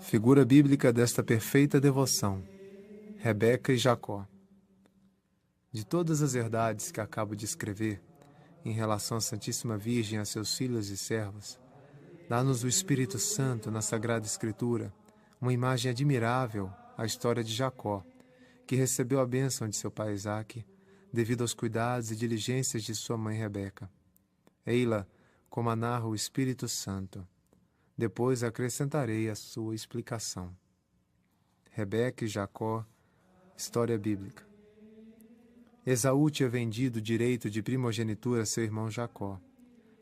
Figura bíblica desta perfeita devoção, Rebeca e Jacó. De todas as verdades que acabo de escrever, em relação à Santíssima Virgem e a seus filhos e servos, dá-nos o Espírito Santo, na Sagrada Escritura, uma imagem admirável, a história de Jacó, que recebeu a bênção de seu pai Isaque, devido aos cuidados e diligências de sua mãe Rebeca. Ei-la, como a narra o Espírito Santo. Depois acrescentarei a sua explicação. Rebeca e Jacó, história bíblica. Esaú tinha vendido o direito de primogenitura a seu irmão Jacó.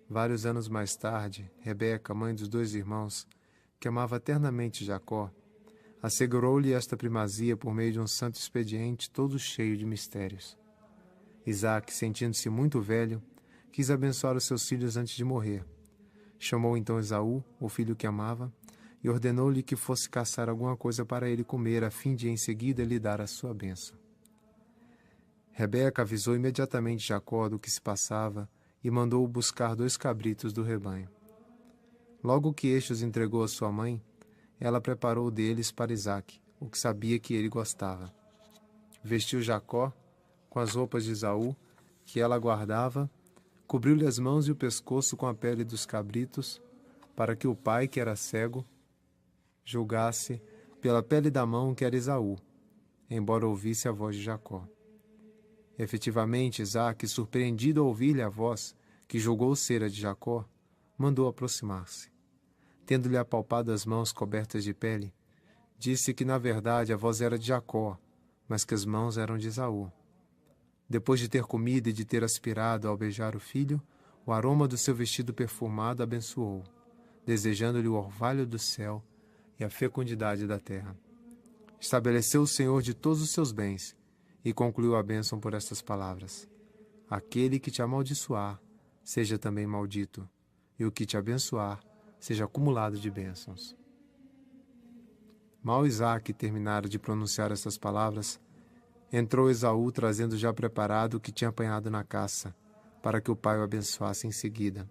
Vários anos mais tarde, Rebeca, mãe dos dois irmãos, que amava eternamente Jacó, assegurou-lhe esta primazia por meio de um santo expediente todo cheio de mistérios. Isaque, sentindo-se muito velho, quis abençoar os seus filhos antes de morrer. Chamou então Esaú, o filho que amava, e ordenou-lhe que fosse caçar alguma coisa para ele comer, a fim de em seguida lhe dar a sua bênção. Rebeca avisou imediatamente Jacó do que se passava e mandou-o buscar 2 cabritos do rebanho. Logo que este os entregou à sua mãe, ela preparou deles para Isaque, o que sabia que ele gostava. Vestiu Jacó com as roupas de Esaú, que ela guardava, cobriu-lhe as mãos e o pescoço com a pele dos cabritos, para que o pai, que era cego, julgasse pela pele da mão que era Esaú, embora ouvisse a voz de Jacó. Efetivamente, Isaque, surpreendido ao ouvir-lhe a voz, que julgou ser a de Jacó, mandou aproximar-se. Tendo-lhe apalpado as mãos cobertas de pele, disse que na verdade a voz era de Jacó, mas que as mãos eram de Esaú. Depois de ter comido e de ter aspirado ao beijar o filho, o aroma do seu vestido perfumado abençoou, desejando-lhe o orvalho do céu e a fecundidade da terra. Estabeleceu o Senhor de todos os seus bens e concluiu a bênção por estas palavras: aquele que te amaldiçoar, seja também maldito, e o que te abençoar, seja acumulado de bênçãos. Mal Isaque terminara de pronunciar estas palavras, entrou Esaú trazendo já preparado o que tinha apanhado na caça, para que o pai o abençoasse em seguida.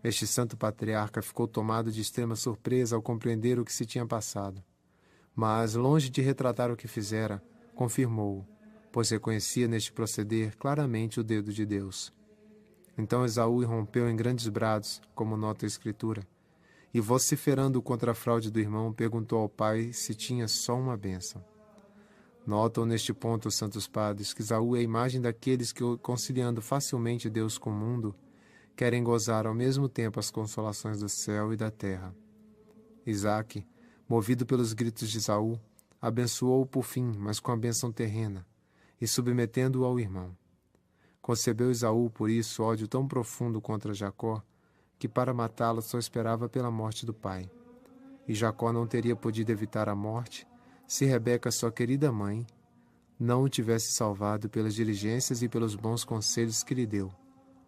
Este santo patriarca ficou tomado de extrema surpresa ao compreender o que se tinha passado. Mas, longe de retratar o que fizera, confirmou-o, pois reconhecia neste proceder claramente o dedo de Deus. Então Esaú irrompeu em grandes brados, como nota a Escritura, e vociferando contra a fraude do irmão, perguntou ao pai se tinha só uma bênção. Notam neste ponto os santos padres que Esaú é a imagem daqueles que, conciliando facilmente Deus com o mundo, querem gozar ao mesmo tempo as consolações do céu e da terra. Isaque, movido pelos gritos de Esaú, abençoou-o por fim, mas com a bênção terrena, e submetendo-o ao irmão. Concebeu Esaú, por isso, ódio tão profundo contra Jacó, que para matá-lo só esperava pela morte do pai. E Jacó não teria podido evitar a morte, se Rebeca, sua querida mãe, não o tivesse salvado pelas diligências e pelos bons conselhos que lhe deu,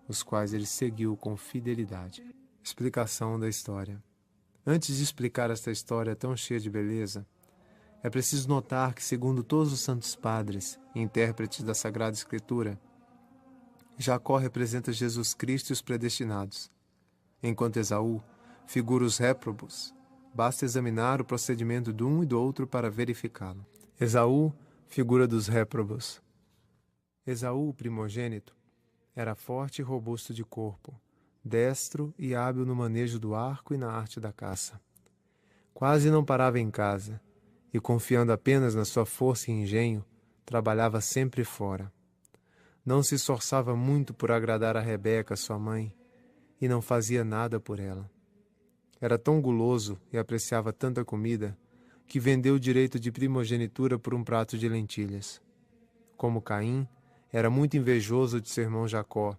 os quais ele seguiu com fidelidade. Explicação da história. Antes de explicar esta história tão cheia de beleza, é preciso notar que, segundo todos os santos padres e intérpretes da Sagrada Escritura, Jacó representa Jesus Cristo e os predestinados, enquanto Esaú figura os réprobos. Basta examinar o procedimento de um e do outro para verificá-lo. Esaú, figura dos réprobos. Esaú, o primogênito, era forte e robusto de corpo, destro e hábil no manejo do arco e na arte da caça. Quase não parava em casa, e confiando apenas na sua força e engenho, trabalhava sempre fora. Não se esforçava muito por agradar a Rebeca, sua mãe, e não fazia nada por ela. Era tão guloso e apreciava tanta comida que vendeu o direito de primogenitura por um prato de lentilhas. Como Caim, era muito invejoso de seu irmão Jacó,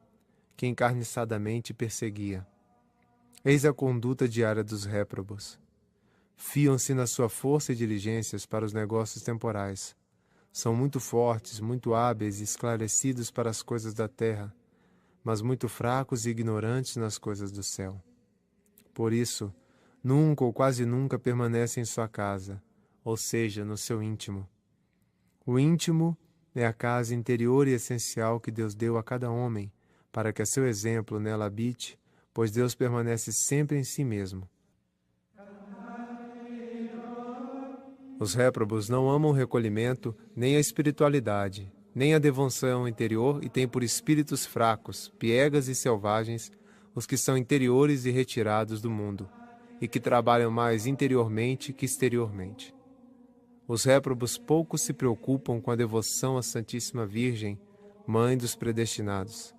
que encarniçadamente perseguia. Eis a conduta diária dos réprobos. Fiam-se na sua força e diligências para os negócios temporais. São muito fortes, muito hábeis e esclarecidos para as coisas da terra, mas muito fracos e ignorantes nas coisas do céu. Por isso, nunca ou quase nunca permanece em sua casa, ou seja, no seu íntimo. O íntimo é a casa interior e essencial que Deus deu a cada homem, para que a seu exemplo nela habite, pois Deus permanece sempre em si mesmo. Os réprobos não amam o recolhimento, nem a espiritualidade, nem a devoção interior, e têm por espíritos fracos, piegas e selvagens os que são interiores e retirados do mundo, e que trabalham mais interiormente que exteriormente. Os réprobos pouco se preocupam com a devoção à Santíssima Virgem, Mãe dos predestinados.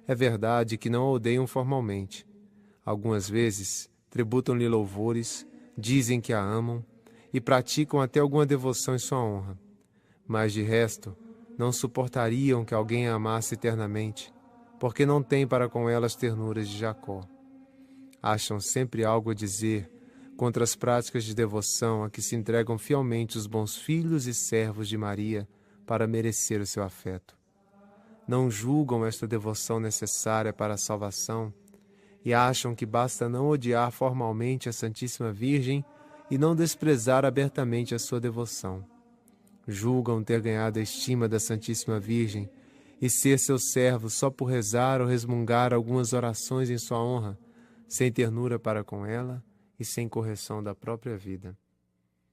É verdade que não a odeiam formalmente. Algumas vezes tributam-lhe louvores, dizem que a amam e praticam até alguma devoção em sua honra. Mas, de resto, não suportariam que alguém a amasse eternamente, porque não têm para com ela as ternuras de Jacó. Acham sempre algo a dizer contra as práticas de devoção a que se entregam fielmente os bons filhos e servos de Maria para merecer o seu afeto. Não julgam esta devoção necessária para a salvação e acham que basta não odiar formalmente a Santíssima Virgem e não desprezar abertamente a sua devoção. Julgam ter ganhado a estima da Santíssima Virgem e ser seus servos só por rezar ou resmungar algumas orações em sua honra, sem ternura para com ela e sem correção da própria vida.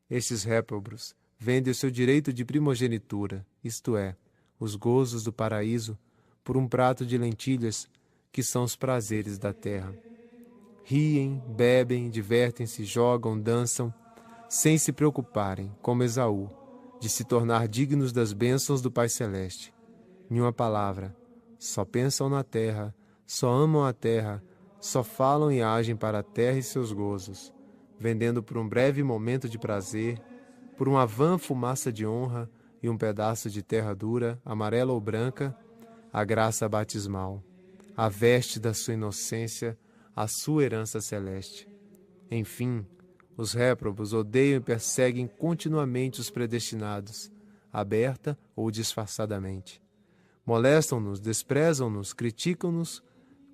Estes réprobos vendem o seu direito de primogenitura, isto é, os gozos do paraíso, por um prato de lentilhas, que são os prazeres da terra. Riem, bebem, divertem-se, jogam, dançam, sem se preocuparem, como Esaú, de se tornar dignos das bênçãos do Pai Celeste. Em uma palavra, só pensam na terra, só amam a terra, só falam e agem para a terra e seus gozos, vendendo por um breve momento de prazer, por uma vã fumaça de honra e um pedaço de terra dura, amarela ou branca, a graça batismal, a veste da sua inocência, a sua herança celeste. Enfim, os réprobos odeiam e perseguem continuamente os predestinados, aberta ou disfarçadamente. Molestam-nos, desprezam-nos, criticam-nos,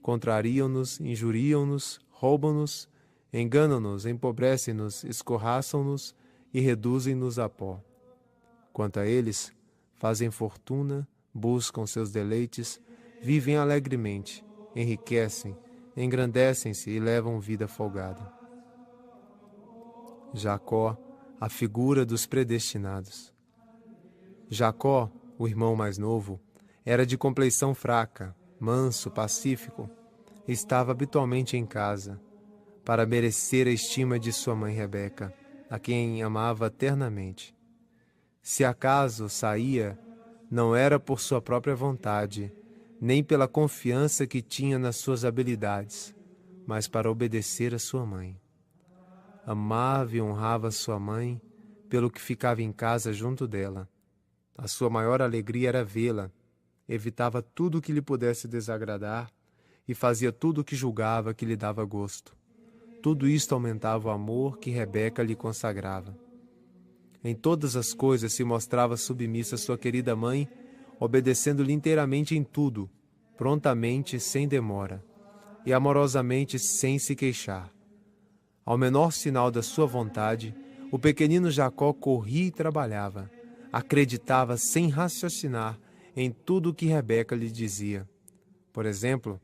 contrariam-nos, injuriam-nos, roubam-nos, enganam-nos, empobrecem-nos, escorraçam-nos e reduzem-nos a pó. Quanto a eles, fazem fortuna, buscam seus deleites, vivem alegremente, enriquecem, engrandecem-se e levam vida folgada. Jacó, a figura dos predestinados. Jacó, o irmão mais novo, era de compleição fraca, manso, pacífico, e estava habitualmente em casa, para merecer a estima de sua mãe Rebeca, a quem amava ternamente. Se acaso saía, não era por sua própria vontade, nem pela confiança que tinha nas suas habilidades, mas para obedecer a sua mãe. Amava e honrava sua mãe, pelo que ficava em casa junto dela. A sua maior alegria era vê-la, evitava tudo o que lhe pudesse desagradar e fazia tudo o que julgava que lhe dava gosto. Tudo isto aumentava o amor que Rebeca lhe consagrava. Em todas as coisas se mostrava submissa à sua querida mãe, obedecendo-lhe inteiramente em tudo, prontamente, sem demora, e amorosamente, sem se queixar. Ao menor sinal da sua vontade, o pequenino Jacó corria e trabalhava, acreditava sem raciocinar em tudo o que Rebeca lhe dizia. Por exemplo,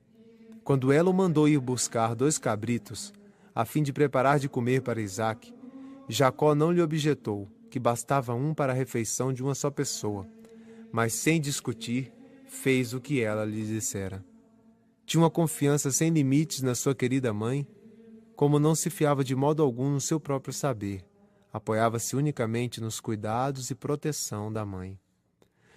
quando ela o mandou ir buscar 2 cabritos, a fim de preparar de comer para Isaque, Jacó não lhe objetou, que bastava um para a refeição de uma só pessoa, mas sem discutir, fez o que ela lhe dissera. Tinha uma confiança sem limites na sua querida mãe, como não se fiava de modo algum no seu próprio saber, apoiava-se unicamente nos cuidados e proteção da mãe.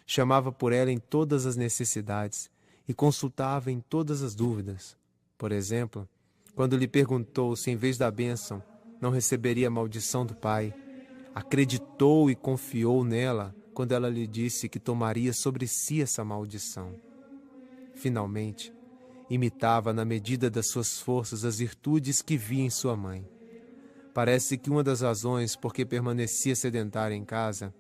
Chamava por ela em todas as necessidades e consultava em todas as dúvidas. Por exemplo, quando lhe perguntou se em vez da bênção não receberia a maldição do pai, acreditou e confiou nela quando ela lhe disse que tomaria sobre si essa maldição. Finalmente, imitava na medida das suas forças as virtudes que via em sua mãe. Parece que uma das razões por que permanecia sedentária em casa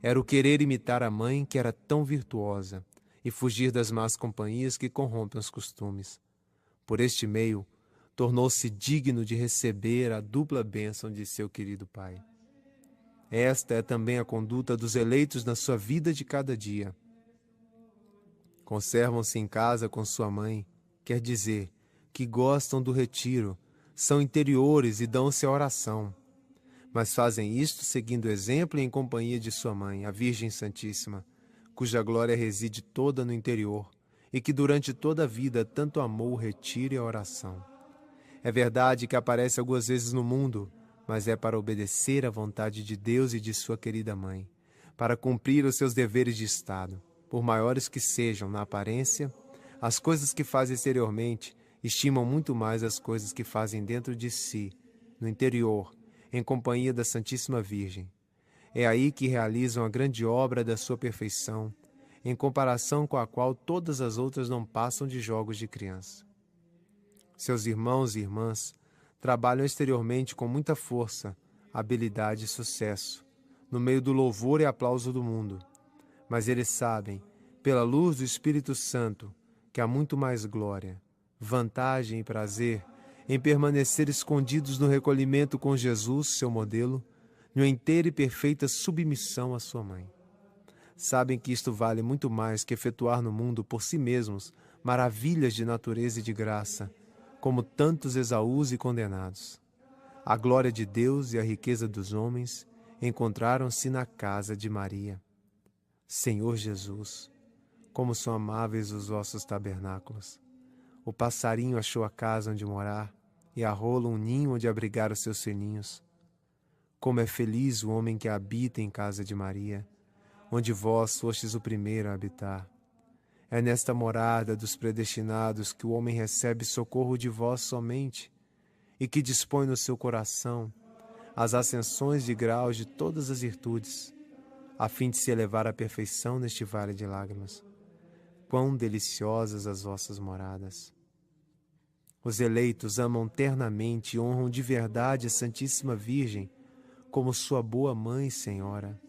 era o querer imitar a mãe, que era tão virtuosa, e fugir das más companhias que corrompem os costumes. Por este meio, tornou-se digno de receber a dupla bênção de seu querido pai. Esta é também a conduta dos eleitos na sua vida de cada dia. Conservam-se em casa com sua mãe, quer dizer, que gostam do retiro, são interiores e dão-se à oração. mas fazem isto seguindo o exemplo e em companhia de sua mãe, a Virgem Santíssima, cuja glória reside toda no interior e que durante toda a vida tanto amou o retiro e a oração. É verdade que aparece algumas vezes no mundo, mas é para obedecer à vontade de Deus e de sua querida mãe, para cumprir os seus deveres de Estado, por maiores que sejam na aparência. As coisas que fazem exteriormente estimam muito mais as coisas que fazem dentro de si, no interior, em companhia da Santíssima Virgem. É aí que realizam a grande obra da sua perfeição, em comparação com a qual todas as outras não passam de jogos de criança. Seus irmãos e irmãs trabalham exteriormente com muita força, habilidade e sucesso, no meio do louvor e aplauso do mundo. Mas eles sabem, pela luz do Espírito Santo, que há muito mais glória, vantagem e prazer em permanecer escondidos no recolhimento com Jesus, seu modelo, numa inteira e perfeita submissão à sua mãe. Sabem que isto vale muito mais que efetuar no mundo por si mesmos maravilhas de natureza e de graça, como tantos Esaús e condenados. A glória de Deus e a riqueza dos homens encontraram-se na casa de Maria. Senhor Jesus, como são amáveis os vossos tabernáculos! O passarinho achou a casa onde morar, e a rola um ninho onde abrigar os seus filhinhos. Como é feliz o homem que habita em casa de Maria, onde vós fostes o primeiro a habitar. É nesta morada dos predestinados que o homem recebe socorro de vós somente, e que dispõe no seu coração as ascensões de graus de todas as virtudes, a fim de se elevar à perfeição neste vale de lágrimas. Quão deliciosas as vossas moradas! Os eleitos amam ternamente e honram de verdade a Santíssima Virgem como sua boa mãe e senhora.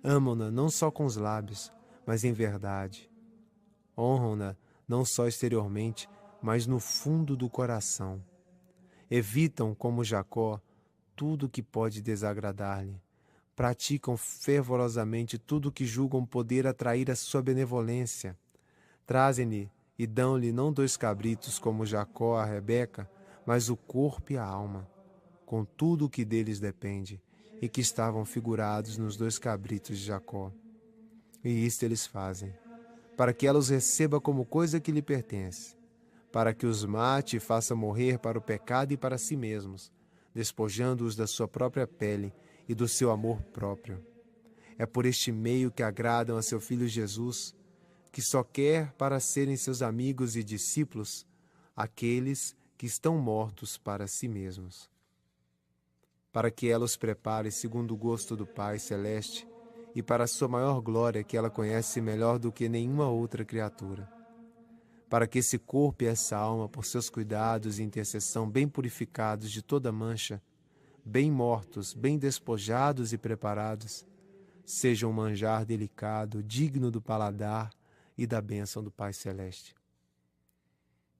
Amam-na não só com os lábios, mas em verdade. Honram-na não só exteriormente, mas no fundo do coração. Evitam, como Jacó, tudo que pode desagradar-lhe. Praticam fervorosamente tudo que julgam poder atrair a sua benevolência. Trazem-lhe e dão-lhe não 2 cabritos como Jacó a Rebeca, mas o corpo e a alma, com tudo o que deles depende, e que estavam figurados nos 2 cabritos de Jacó. E isto eles fazem, para que ela os receba como coisa que lhe pertence, para que os mate e faça morrer para o pecado e para si mesmos, despojando-os da sua própria pele e do seu amor próprio. É por este meio que agradam a seu Filho Jesus, que só quer para serem seus amigos e discípulos aqueles que estão mortos para si mesmos. Para que ela os prepare segundo o gosto do Pai Celeste e para a sua maior glória, que ela conhece melhor do que nenhuma outra criatura. Para que esse corpo e essa alma, por seus cuidados e intercessão bem purificados de toda mancha, bem mortos, bem despojados e preparados, sejam um manjar delicado, digno do paladar e da bênção do Pai Celeste.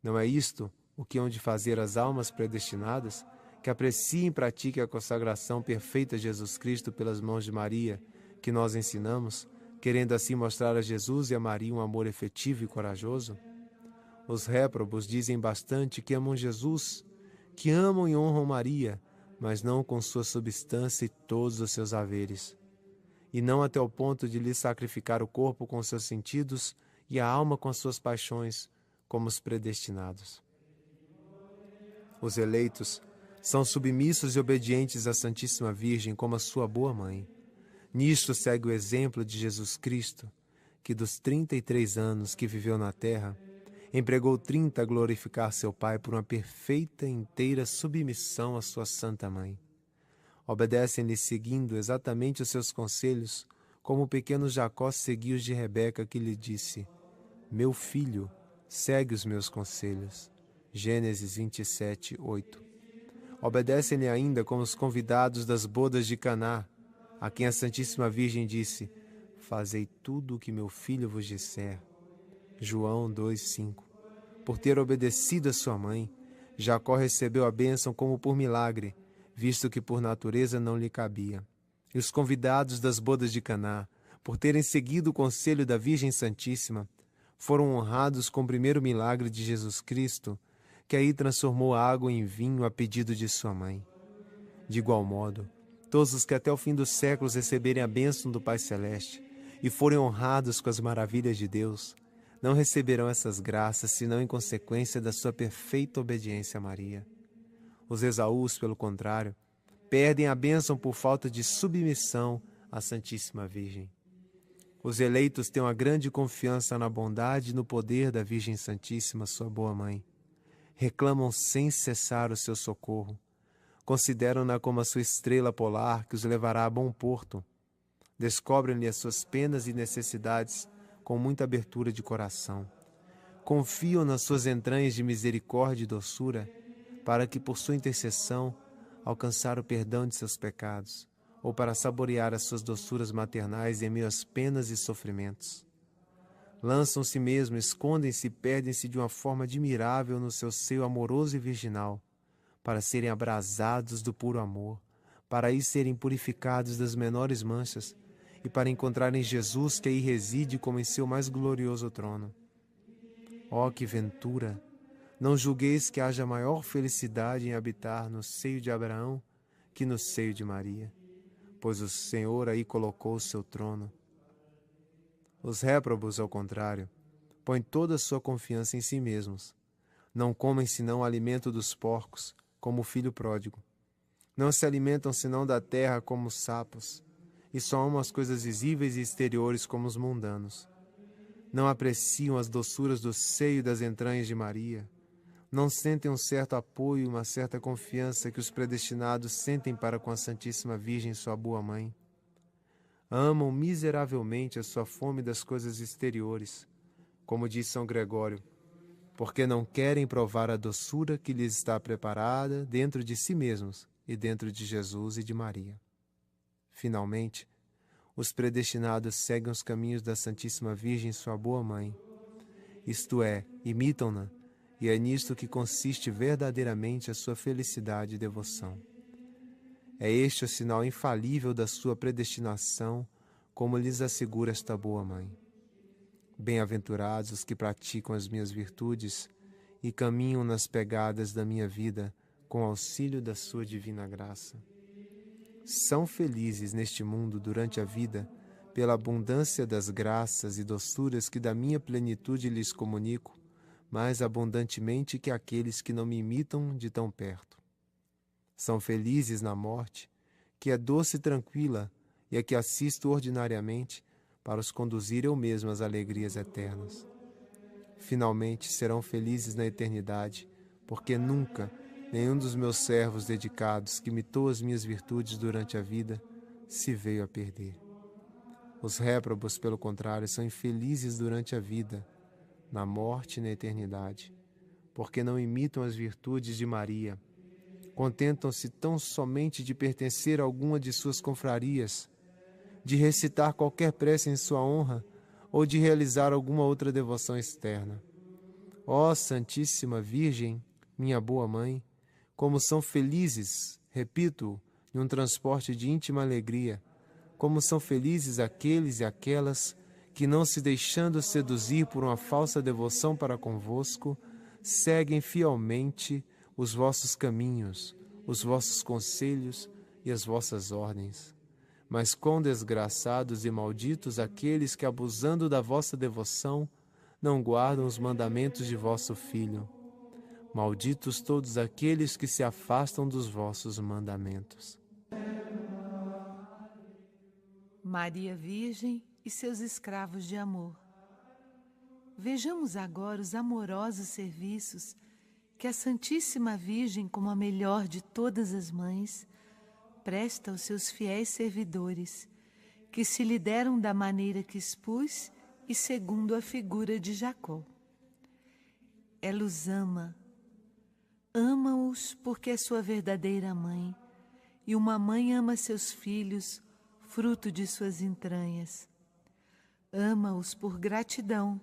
Não é isto o que hão de fazer as almas predestinadas, que apreciem e pratiquem a consagração perfeita a Jesus Cristo pelas mãos de Maria, que nós ensinamos, querendo assim mostrar a Jesus e a Maria um amor efetivo e corajoso? Os réprobos dizem bastante que amam Jesus, que amam e honram Maria, mas não com sua substância e todos os seus haveres, e não até o ponto de lhe sacrificar o corpo com seus sentidos e a alma com as suas paixões, como os predestinados. Os eleitos são submissos e obedientes à Santíssima Virgem como a sua boa mãe. Nisto segue o exemplo de Jesus Cristo, que dos 33 anos que viveu na terra, empregou 30 a glorificar seu Pai por uma perfeita e inteira submissão à sua Santa Mãe. Obedecem-lhe seguindo exatamente os seus conselhos, como o pequeno Jacó seguiu os de Rebeca, que lhe disse: Meu filho, segue os meus conselhos. Gênesis 27, 8. Obedecem-lhe ainda como os convidados das bodas de Caná, a quem a Santíssima Virgem disse: Fazei tudo o que meu filho vos disser. João 2:5. Por ter obedecido a sua mãe, Jacó recebeu a bênção como por milagre, visto que por natureza não lhe cabia. E os convidados das bodas de Caná, por terem seguido o conselho da Virgem Santíssima, foram honrados com o primeiro milagre de Jesus Cristo, que aí transformou a água em vinho a pedido de sua mãe. De igual modo, Todos os que até o fim dos séculos receberem a bênção do Pai Celeste e forem honrados com as maravilhas de Deus, não receberão essas graças, senão em consequência da sua perfeita obediência a Maria. Os Esaús, pelo contrário, perdem a bênção por falta de submissão à Santíssima Virgem. Os eleitos têm uma grande confiança na bondade e no poder da Virgem Santíssima, sua boa mãe. Reclamam sem cessar o seu socorro. Consideram-na como a sua estrela polar que os levará a bom porto. Descobrem-lhe as suas penas e necessidades com muita abertura de coração. Confiam nas suas entranhas de misericórdia e doçura, para que, por sua intercessão, alcançar o perdão de seus pecados, ou para saborear as suas doçuras maternais em meio às penas e sofrimentos. Lançam-se mesmo, escondem-se e perdem-se de uma forma admirável no seu seio amoroso e virginal, para serem abrasados do puro amor, para aí serem purificados das menores manchas e para encontrarem Jesus que aí reside como em seu mais glorioso trono. Ó, que ventura! Não julgueis que haja maior felicidade em habitar no seio de Abraão que no seio de Maria, pois o Senhor aí colocou o seu trono. Os réprobos, ao contrário, põem toda a sua confiança em si mesmos. Não comem senão o alimento dos porcos, como o filho pródigo. Não se alimentam senão da terra como os sapos, e só amam as coisas visíveis e exteriores como os mundanos. Não apreciam as doçuras do seio e das entranhas de Maria. Não sentem um certo apoio e uma certa confiança que os predestinados sentem para com a Santíssima Virgem, sua boa mãe. Amam miseravelmente a sua fome das coisas exteriores, como diz São Gregório, porque não querem provar a doçura que lhes está preparada dentro de si mesmos e dentro de Jesus e de Maria. Finalmente, os predestinados seguem os caminhos da Santíssima Virgem, sua boa mãe. Isto é, imitam-na, e é nisto que consiste verdadeiramente a sua felicidade e devoção. É este o sinal infalível da sua predestinação, como lhes assegura esta boa mãe. Bem-aventurados os que praticam as minhas virtudes e caminham nas pegadas da minha vida com auxílio da sua divina graça. São felizes neste mundo durante a vida pela abundância das graças e doçuras que da minha plenitude lhes comunico, mais abundantemente que aqueles que não me imitam de tão perto. São felizes na morte, que é doce e tranquila e a que assisto ordinariamente para os conduzir eu mesmo às alegrias eternas. Finalmente serão felizes na eternidade, porque nunca nenhum dos meus servos dedicados que imitou as minhas virtudes durante a vida se veio a perder. Os réprobos, pelo contrário, são infelizes durante a vida, na morte e na eternidade, porque não imitam as virtudes de Maria. Contentam-se tão somente de pertencer a alguma de suas confrarias, de recitar qualquer prece em sua honra ou de realizar alguma outra devoção externa. Ó Santíssima Virgem, minha boa mãe, como são felizes, repito, em um transporte de íntima alegria, como são felizes aqueles e aquelas que, não se deixando seduzir por uma falsa devoção para convosco, seguem fielmente os vossos caminhos, os vossos conselhos e as vossas ordens. Mas quão desgraçados e malditos aqueles que, abusando da vossa devoção, não guardam os mandamentos de vosso Filho. Malditos todos aqueles que se afastam dos vossos mandamentos. Maria Virgem e seus escravos de amor. Vejamos agora os amorosos serviços que a Santíssima Virgem, como a melhor de todas as mães, presta aos seus fiéis servidores, que se lhe deram da maneira que expus e segundo a figura de Jacó. Ela os ama-os porque é sua verdadeira mãe, e uma mãe ama seus filhos, fruto de suas entranhas. Ama-os por gratidão,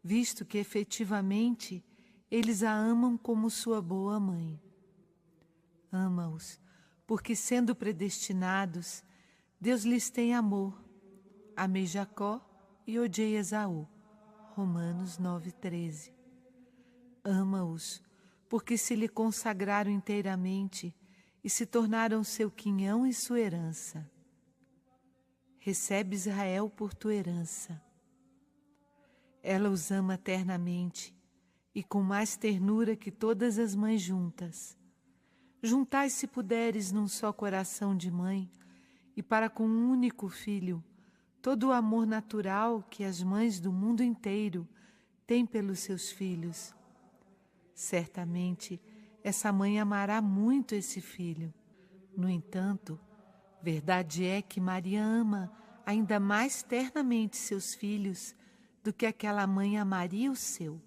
visto que efetivamente eles a amam como sua boa mãe. Ama-os porque, sendo predestinados, Deus lhes tem amor. Amei Jacó e odiei Esaú. Romanos 9:13. Ama-os porque se lhe consagraram inteiramente e se tornaram seu quinhão e sua herança. Recebe Israel por tua herança. Ela os ama eternamente e com mais ternura que todas as mães juntas. Juntai, se puderes, num só coração de mãe, e para com um único filho, todo o amor natural que as mães do mundo inteiro têm pelos seus filhos. Certamente, essa mãe amará muito esse filho. No entanto, verdade é que Maria ama ainda mais ternamente seus filhos do que aquela mãe amaria o seu.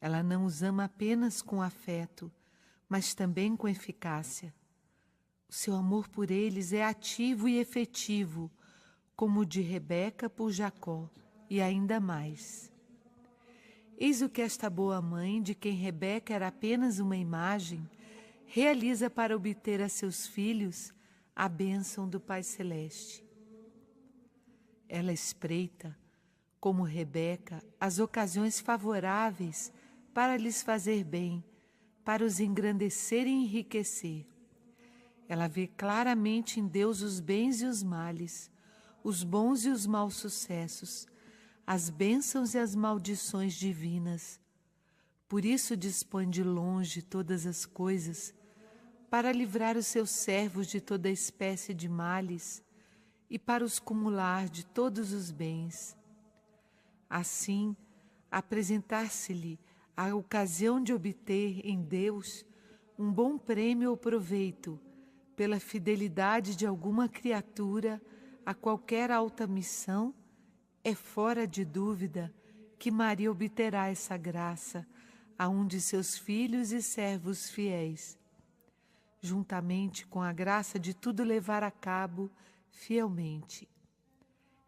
Ela não os ama apenas com afeto, mas também com eficácia. O seu amor por eles é ativo e efetivo, como o de Rebeca por Jacó, e ainda mais. Eis o que esta boa mãe, de quem Rebeca era apenas uma imagem, realiza para obter a seus filhos a bênção do Pai Celeste. Ela espreita, como Rebeca, as ocasiões favoráveis para lhes fazer bem, para os engrandecer e enriquecer. Ela vê claramente em Deus os bens e os males, os bons e os maus sucessos, as bênçãos e as maldições divinas. Por isso dispõe de longe todas as coisas, para livrar os seus servos de toda espécie de males e para os cumular de todos os bens. Assim, apresentar-se-lhe a ocasião de obter em Deus um bom prêmio ou proveito pela fidelidade de alguma criatura a qualquer alta missão, é fora de dúvida que Maria obterá essa graça a um de seus filhos e servos fiéis, juntamente com a graça de tudo levar a cabo fielmente.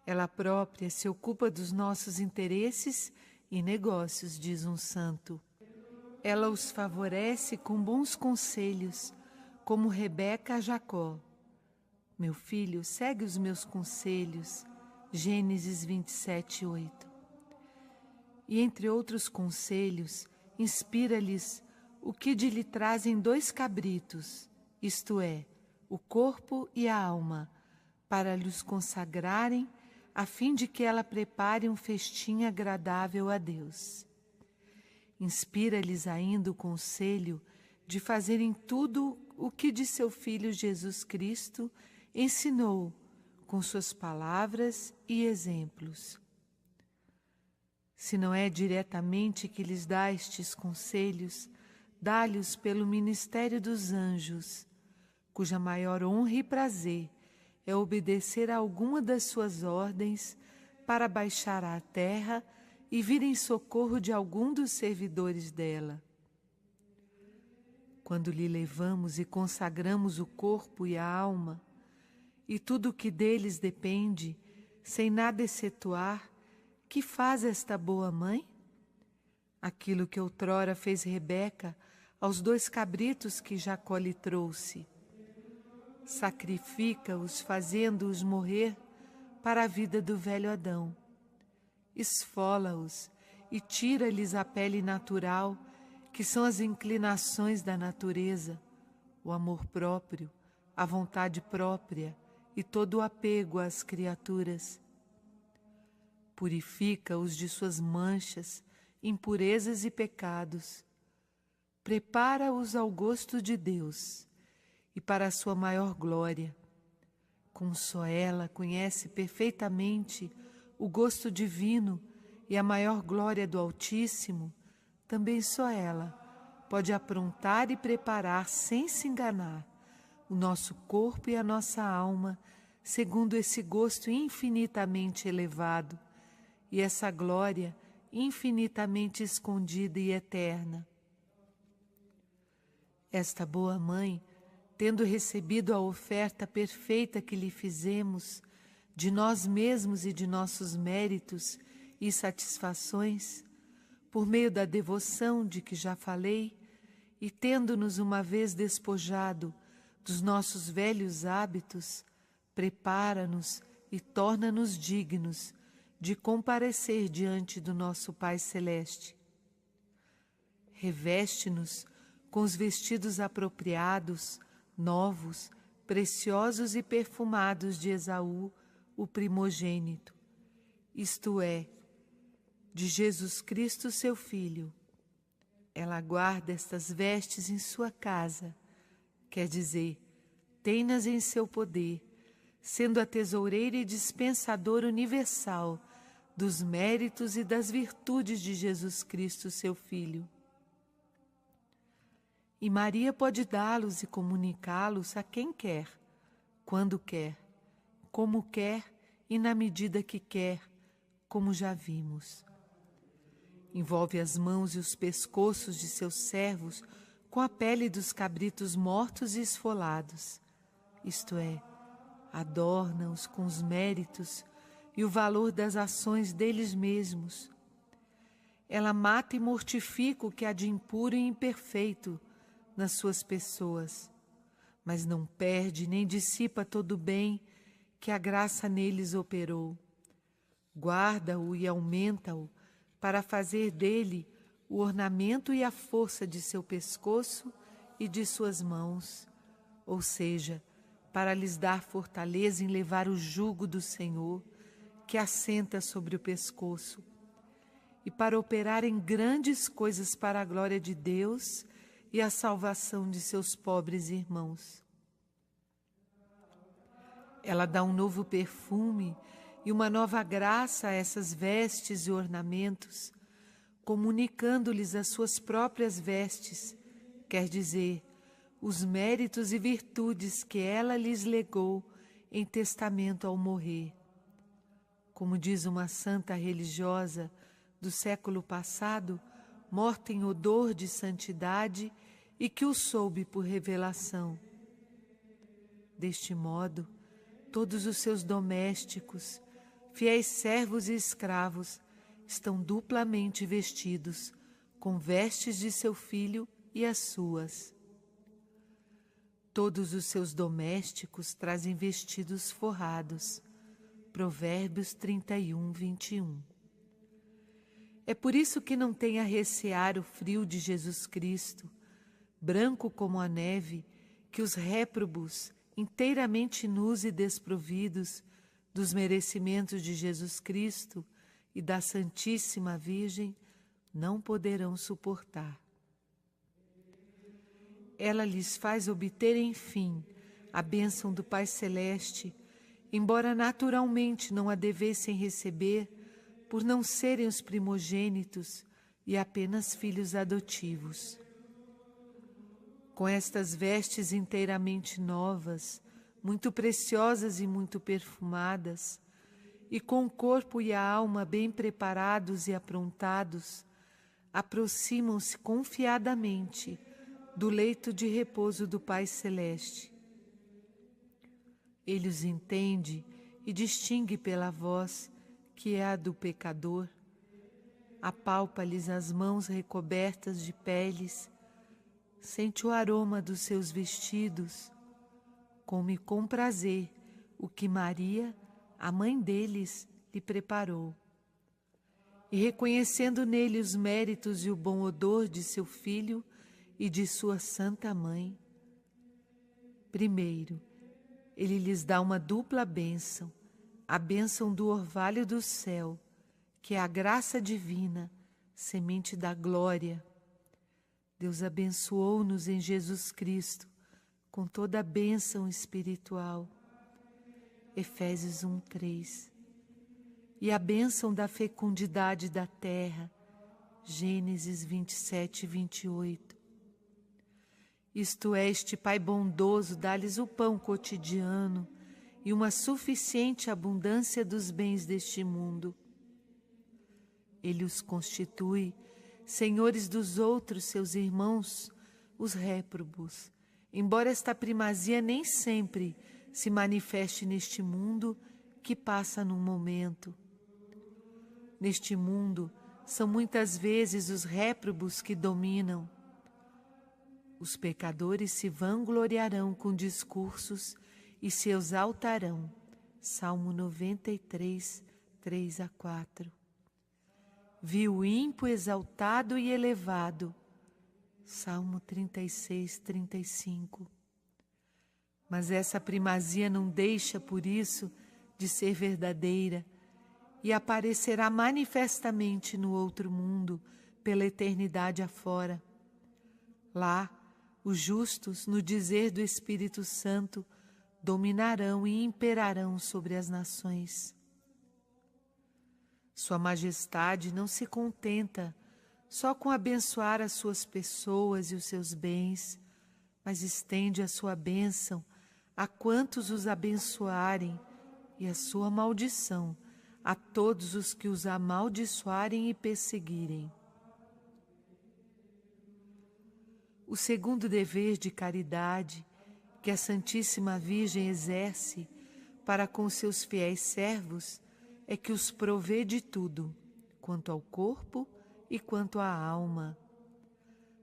Ela própria se ocupa dos nossos interesses e negócios, diz um santo. Ela os favorece com bons conselhos, como Rebeca a Jacó. Meu filho, segue os meus conselhos. Gênesis 27, 8. E entre outros conselhos, inspira-lhes o que de lhe trazem 2 cabritos, isto é, o corpo e a alma, para lhes consagrarem, a fim de que ela prepare um festim agradável a Deus. Inspira-lhes ainda o conselho de fazerem tudo o que de seu Filho Jesus Cristo ensinou com suas palavras e exemplos. Se não é diretamente que lhes dá estes conselhos, dá-lhes pelo ministério dos anjos, cuja maior honra e prazer é obedecer a alguma das suas ordens para baixar à terra e vir em socorro de algum dos servidores dela. Quando lhe levamos e consagramos o corpo e a alma, e tudo o que deles depende, sem nada excetuar, que faz esta boa mãe? Aquilo que outrora fez Rebeca aos 2 cabritos que Jacó lhe trouxe. Sacrifica-os, fazendo-os morrer para a vida do velho Adão. Esfola-os e tira-lhes a pele natural, que são as inclinações da natureza, o amor próprio, a vontade própria e todo o apego às criaturas. Purifica-os de suas manchas, impurezas e pecados. Prepara-os ao gosto de Deus e para a sua maior glória. Como só ela conhece perfeitamente o gosto divino e a maior glória do Altíssimo, também só ela pode aprontar e preparar sem se enganar o nosso corpo e a nossa alma segundo esse gosto infinitamente elevado e essa glória infinitamente escondida e eterna. Esta boa mãe, tendo recebido a oferta perfeita que lhe fizemos, de nós mesmos e de nossos méritos e satisfações, por meio da devoção de que já falei, e tendo-nos uma vez despojado dos nossos velhos hábitos, prepara-nos e torna-nos dignos de comparecer diante do nosso Pai Celeste. Reveste-nos com os vestidos apropriados, novos, preciosos e perfumados de Esaú, o primogênito, isto é, de Jesus Cristo, seu Filho. Ela guarda estas vestes em sua casa, quer dizer, tem-nas em seu poder, sendo a tesoureira e dispensadora universal dos méritos e das virtudes de Jesus Cristo, seu Filho. E Maria pode dá-los e comunicá-los a quem quer, quando quer, como quer e na medida que quer, como já vimos. Envolve as mãos e os pescoços de seus servos com a pele dos cabritos mortos e esfolados, isto é, adorna-os com os méritos e o valor das ações deles mesmos. Ela mata e mortifica o que há de impuro e imperfeito nas suas pessoas, mas não perde nem dissipa todo o bem que a graça neles operou. Guarda-o e aumenta-o para fazer dele o ornamento e a força de seu pescoço e de suas mãos, ou seja, para lhes dar fortaleza em levar o jugo do Senhor, que assenta sobre o pescoço, e para operar em grandes coisas para a glória de Deus e a salvação de seus pobres irmãos. Ela dá um novo perfume e uma nova graça a essas vestes e ornamentos, comunicando-lhes as suas próprias vestes, quer dizer, os méritos e virtudes que ela lhes legou em testamento ao morrer. Como diz uma santa religiosa do século passado, morta em odor de santidade e que o soube por revelação. Deste modo, todos os seus domésticos, fiéis servos e escravos, estão duplamente vestidos, com vestes de seu filho e as suas. Todos os seus domésticos trazem vestidos forrados. Provérbios 31, 21. É por isso que não tem a recear o frio de Jesus Cristo, branco como a neve, que os réprobos, inteiramente nus e desprovidos dos merecimentos de Jesus Cristo e da Santíssima Virgem, não poderão suportar. Ela lhes faz obter, enfim, a bênção do Pai Celeste, embora naturalmente não a devessem receber, por não serem os primogênitos e apenas filhos adotivos. Com estas vestes inteiramente novas, muito preciosas e muito perfumadas, e com o corpo e a alma bem preparados e aprontados, aproximam-se confiadamente do leito de repouso do Pai Celeste. Ele os entende e distingue pela voz, que é a do pecador, apalpa-lhes as mãos recobertas de peles, sente o aroma dos seus vestidos, come com prazer o que Maria, a mãe deles, lhe preparou. E reconhecendo nele os méritos e o bom odor de seu filho e de sua santa mãe, primeiro, ele lhes dá uma dupla bênção, a bênção do orvalho do céu, que é a graça divina, semente da glória. Deus abençoou-nos em Jesus Cristo com toda a bênção espiritual. Efésios 1:3. E a bênção da fecundidade da terra. Gênesis 27, 28. Isto é, este Pai bondoso dá-lhes o pão cotidiano e uma suficiente abundância dos bens deste mundo. Ele os constitui senhores dos outros seus irmãos, os réprobos, embora esta primazia nem sempre se manifeste neste mundo que passa num momento. Neste mundo, são muitas vezes os réprobos que dominam. Os pecadores se vangloriarão com discursos e se exaltarão. Salmo 93, 3-4. Vi o ímpio exaltado e elevado. Salmo 36, 35. Mas essa primazia não deixa, por isso, de ser verdadeira e aparecerá manifestamente no outro mundo, pela eternidade afora. Lá, os justos, no dizer do Espírito Santo, dominarão e imperarão sobre as nações. Sua Majestade não se contenta só com abençoar as suas pessoas e os seus bens, mas estende a sua bênção a quantos os abençoarem e a sua maldição a todos os que os amaldiçoarem e perseguirem. O segundo dever de caridade que a Santíssima Virgem exerce para com seus fiéis servos é que os provê de tudo, quanto ao corpo e quanto à alma.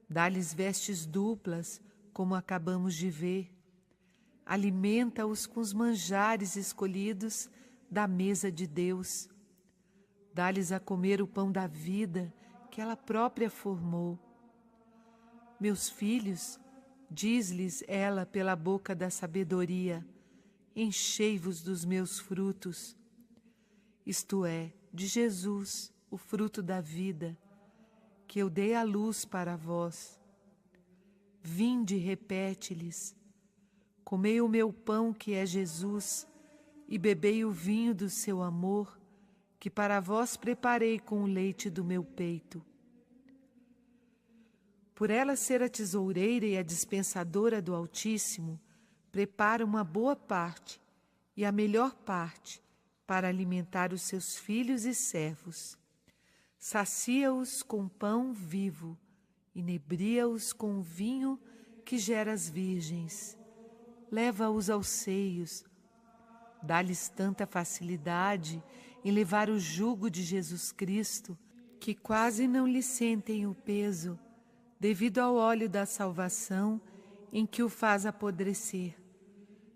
Dá-lhes vestes duplas, como acabamos de ver. Alimenta-os com os manjares escolhidos da mesa de Deus. Dá-lhes a comer o pão da vida que ela própria formou. Meus filhos, diz-lhes ela pela boca da sabedoria, enchei-vos dos meus frutos, isto é, de Jesus, o fruto da vida, que eu dei à luz para vós. Vinde, repete-lhes, comei o meu pão que é Jesus, e bebei o vinho do seu amor, que para vós preparei com o leite do meu peito. Por ela ser a tesoureira e a dispensadora do Altíssimo, prepara uma boa parte e a melhor parte para alimentar os seus filhos e servos. Sacia-os com pão vivo, inebria-os com o vinho que gera as virgens. Leva-os aos seios, dá-lhes tanta facilidade em levar o jugo de Jesus Cristo, que quase não lhe sentem o peso, devido ao óleo da salvação em que o faz apodrecer.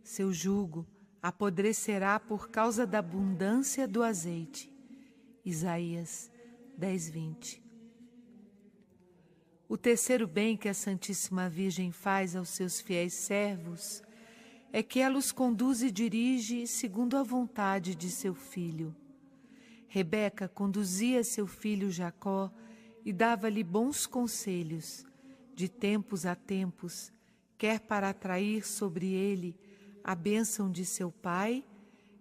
Seu jugo apodrecerá por causa da abundância do azeite. Isaías 10:20. O terceiro bem que a Santíssima Virgem faz aos seus fiéis servos é que ela os conduz e dirige segundo a vontade de seu filho. Rebeca conduzia seu filho Jacó e dava-lhe bons conselhos, de tempos a tempos, quer para atrair sobre ele a bênção de seu pai,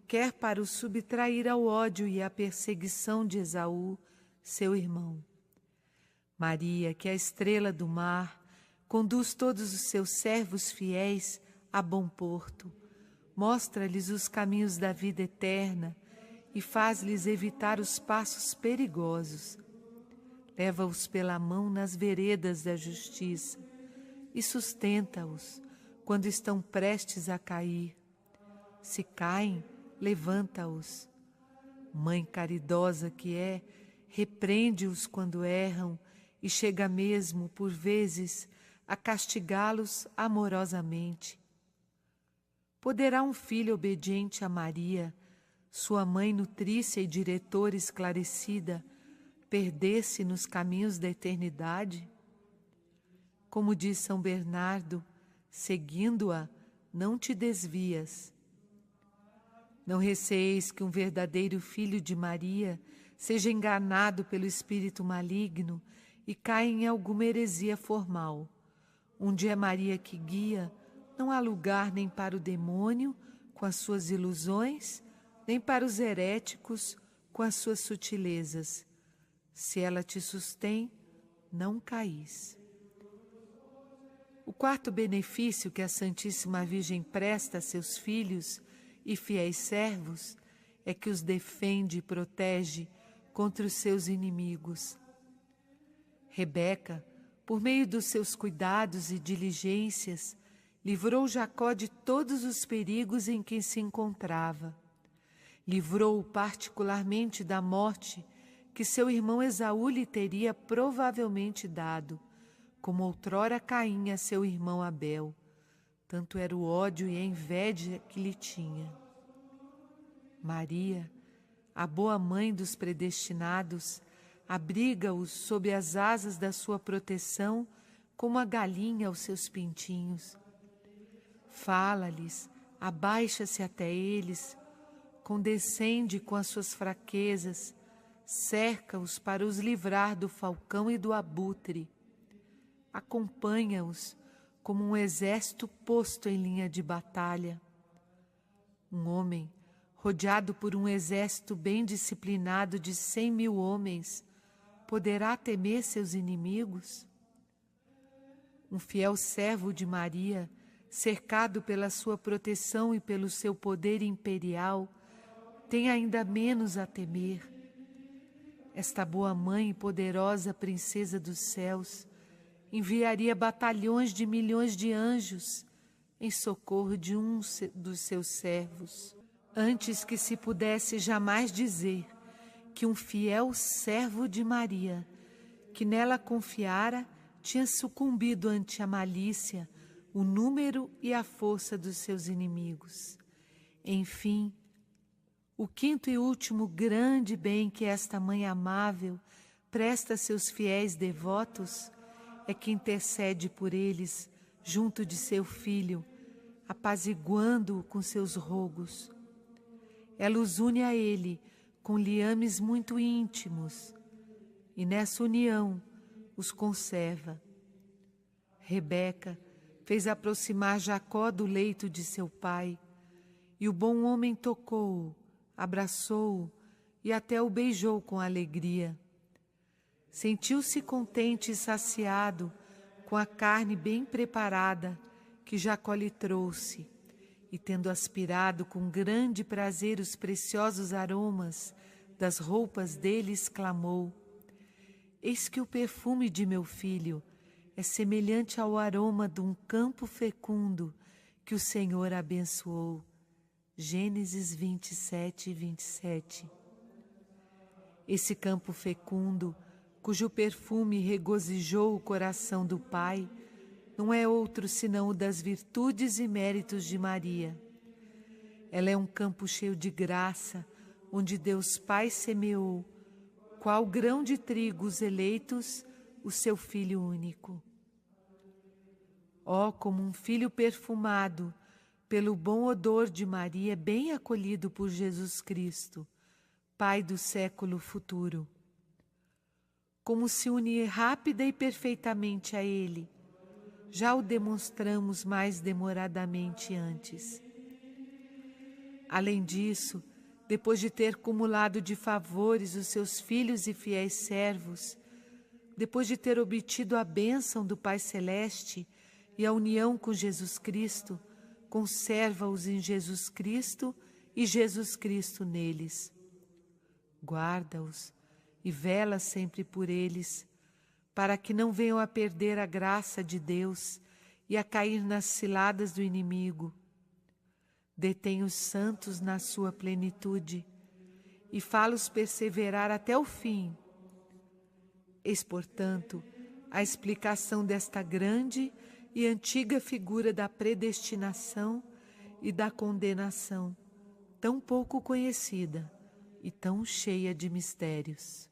quer para o subtrair ao ódio e à perseguição de Esaú, seu irmão. Maria, que é a estrela do mar, conduz todos os seus servos fiéis a bom porto, mostra-lhes os caminhos da vida eterna e faz-lhes evitar os passos perigosos. Leva-os pela mão nas veredas da justiça e sustenta-os quando estão prestes a cair. Se caem, levanta-os. Mãe caridosa que é, repreende-os quando erram e chega mesmo, por vezes, a castigá-los amorosamente. Poderá um filho obediente a Maria, sua mãe nutrícia e diretora esclarecida, perder-se nos caminhos da eternidade? Como diz São Bernardo, seguindo-a, não te desvias. Não receeis que um verdadeiro filho de Maria seja enganado pelo espírito maligno e caia em alguma heresia formal. Onde é Maria que guia, não há lugar nem para o demônio com as suas ilusões, nem para os heréticos com as suas sutilezas. Se ela te sustém, não caís. O quarto benefício que a Santíssima Virgem presta a seus filhos e fiéis servos é que os defende e protege contra os seus inimigos. Rebeca, por meio dos seus cuidados e diligências, livrou Jacó de todos os perigos em que se encontrava. Livrou-o particularmente da morte que seu irmão Esaú lhe teria provavelmente dado, como outrora Caim a seu irmão Abel. Tanto era o ódio e a inveja que lhe tinha. Maria, a boa mãe dos predestinados, abriga-os sob as asas da sua proteção como a galinha aos seus pintinhos. Fala-lhes, abaixa-se até eles, condescende com as suas fraquezas, cerca-os para os livrar do falcão e do abutre. Acompanha-os como um exército posto em linha de batalha. Um homem, rodeado por um exército bem disciplinado de 100.000 homens, poderá temer seus inimigos? Um fiel servo de Maria, cercado pela sua proteção e pelo seu poder imperial, tem ainda menos a temer. Esta boa mãe e poderosa princesa dos céus enviaria batalhões de milhões de anjos em socorro de um dos seus servos, antes que se pudesse jamais dizer que um fiel servo de Maria, que nela confiara, tinha sucumbido ante a malícia, o número e a força dos seus inimigos. Enfim, o quinto e último grande bem que esta mãe amável presta a seus fiéis devotos é que intercede por eles junto de seu filho, apaziguando-o com seus rogos. Ela os une a ele com liames muito íntimos, e nessa união os conserva. Rebeca fez aproximar Jacó do leito de seu pai, e o bom homem tocou-o, abraçou-o e até o beijou com alegria. Sentiu-se contente e saciado com a carne bem preparada que Jacó lhe trouxe, e tendo aspirado com grande prazer os preciosos aromas das roupas dele, exclamou: Eis que o perfume de meu filho é semelhante ao aroma de um campo fecundo que o Senhor abençoou. Gênesis 27, 27. Esse campo fecundo, cujo perfume regozijou o coração do Pai, não é outro senão o das virtudes e méritos de Maria. Ela é um campo cheio de graça, onde Deus Pai semeou, qual grão de trigo os eleitos, o seu Filho único. Ó, como um filho perfumado, pelo bom odor de Maria, bem acolhido por Jesus Cristo, Pai do século futuro. Como se une rápida e perfeitamente a Ele, já o demonstramos mais demoradamente antes. Além disso, depois de ter cumulado de favores os seus filhos e fiéis servos, depois de ter obtido a bênção do Pai Celeste e a união com Jesus Cristo, conserva-os em Jesus Cristo e Jesus Cristo neles. Guarda-os e vela sempre por eles, para que não venham a perder a graça de Deus e a cair nas ciladas do inimigo. Detém os santos na sua plenitude e fá-los perseverar até o fim. Eis, portanto, a explicação desta grande e antiga figura da predestinação e da condenação, tão pouco conhecida e tão cheia de mistérios.